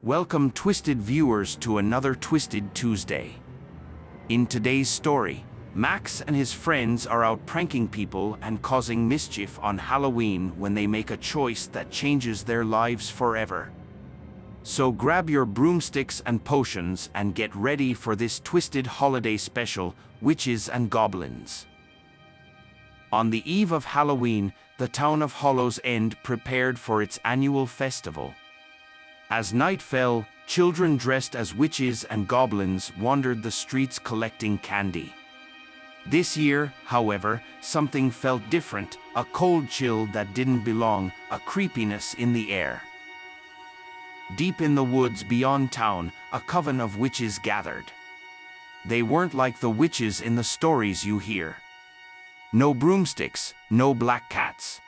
Welcome, twisted viewers, to another Twisted Tuesday. In today's story, Max and his friends are out pranking people and causing mischief on Halloween when they make a choice that changes their lives forever. So grab your broomsticks and potions and get ready for this twisted holiday special, Witches and Goblins. On the eve of Halloween, the town of Hollow's End prepared for its annual festival. As night fell, children dressed as witches and goblins wandered the streets collecting candy. This year, however, something felt different, a cold chill that didn't belong, a creepiness in the air. Deep in the woods beyond town, a coven of witches gathered. They weren't like the witches in the stories you hear. No broomsticks, no black cats.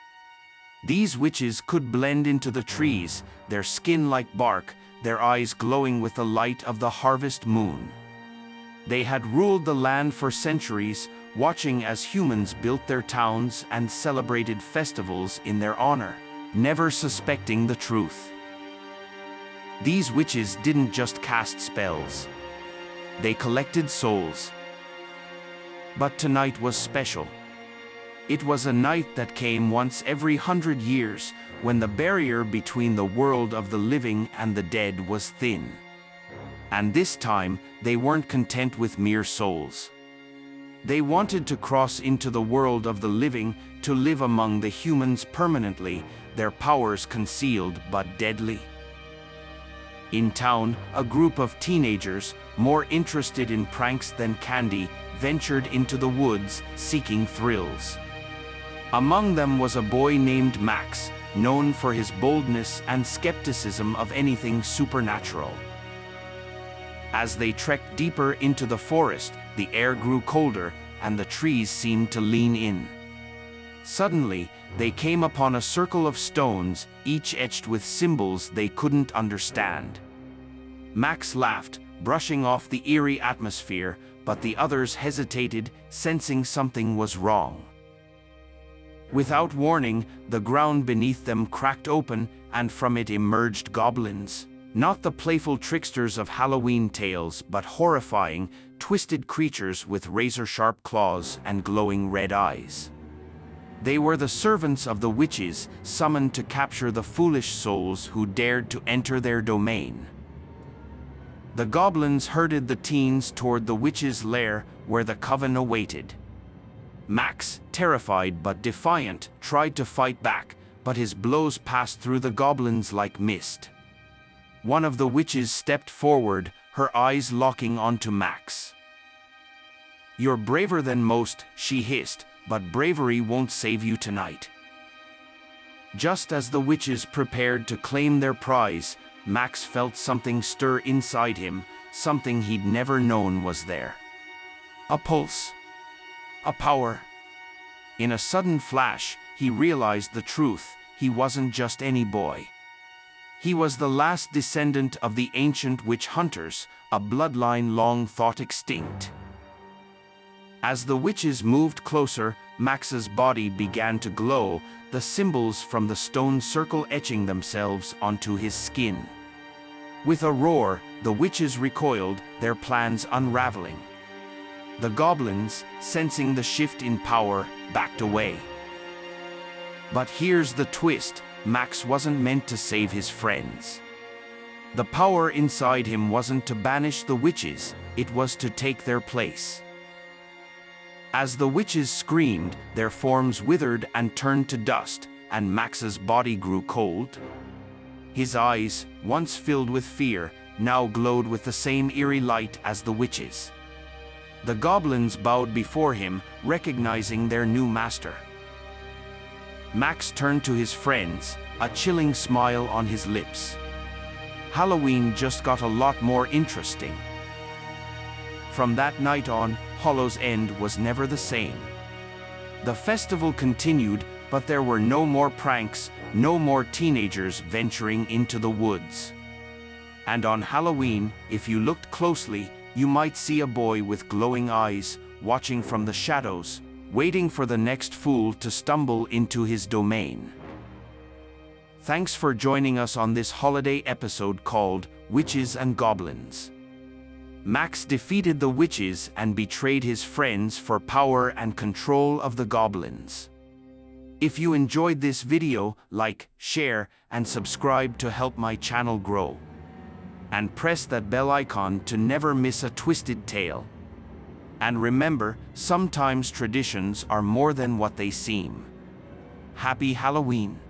These witches could blend into the trees, their skin like bark, their eyes glowing with the light of the harvest moon. They had ruled the land for centuries, watching as humans built their towns and celebrated festivals in their honor, never suspecting the truth. These witches didn't just cast spells. They collected souls. But tonight was special. It was a night that came once every 100 years, when the barrier between the world of the living and the dead was thin. And this time, they weren't content with mere souls. They wanted to cross into the world of the living, to live among the humans permanently, their powers concealed but deadly. In town, a group of teenagers, more interested in pranks than candy, ventured into the woods, seeking thrills. Among them was a boy named Max, known for his boldness and skepticism of anything supernatural. As they trekked deeper into the forest, the air grew colder and the trees seemed to lean in. Suddenly, they came upon a circle of stones, each etched with symbols they couldn't understand. Max laughed, brushing off the eerie atmosphere, but the others hesitated, sensing something was wrong. Without warning, the ground beneath them cracked open, and from it emerged goblins. Not the playful tricksters of Halloween tales, but horrifying, twisted creatures with razor-sharp claws and glowing red eyes. They were the servants of the witches, summoned to capture the foolish souls who dared to enter their domain. The goblins herded the teens toward the witches' lair, where the coven awaited. Max, terrified but defiant, tried to fight back, but his blows passed through the goblins like mist. One of the witches stepped forward, her eyes locking onto Max. "You're braver than most," she hissed, "but bravery won't save you tonight." Just as the witches prepared to claim their prize, Max felt something stir inside him, something he'd never known was there. A pulse. A power. In a sudden flash, he realized the truth. He wasn't just any boy. He was the last descendant of the ancient witch hunters, a bloodline long thought extinct. As the witches moved closer, Max's body began to glow, the symbols from the stone circle etching themselves onto his skin. With a roar, the witches recoiled, their plans unraveling. The goblins, sensing the shift in power, backed away. But here's the twist: Max wasn't meant to save his friends. The power inside him wasn't to banish the witches, it was to take their place. As the witches screamed, their forms withered and turned to dust, and Max's body grew cold. His eyes, once filled with fear, now glowed with the same eerie light as the witches. The goblins bowed before him, recognizing their new master. Max turned to his friends, a chilling smile on his lips. Halloween just got a lot more interesting. From that night on, Hollow's End was never the same. The festival continued, but there were no more pranks, no more teenagers venturing into the woods. And on Halloween, if you looked closely, you might see a boy with glowing eyes, watching from the shadows, waiting for the next fool to stumble into his domain. Thanks for joining us on this holiday episode called Witches and Goblins. Max defeated the witches and betrayed his friends for power and control of the goblins. If you enjoyed this video, like, share, and subscribe to help my channel grow. And press that bell icon to never miss a twisted tale. And remember, sometimes traditions are more than what they seem. Happy Halloween!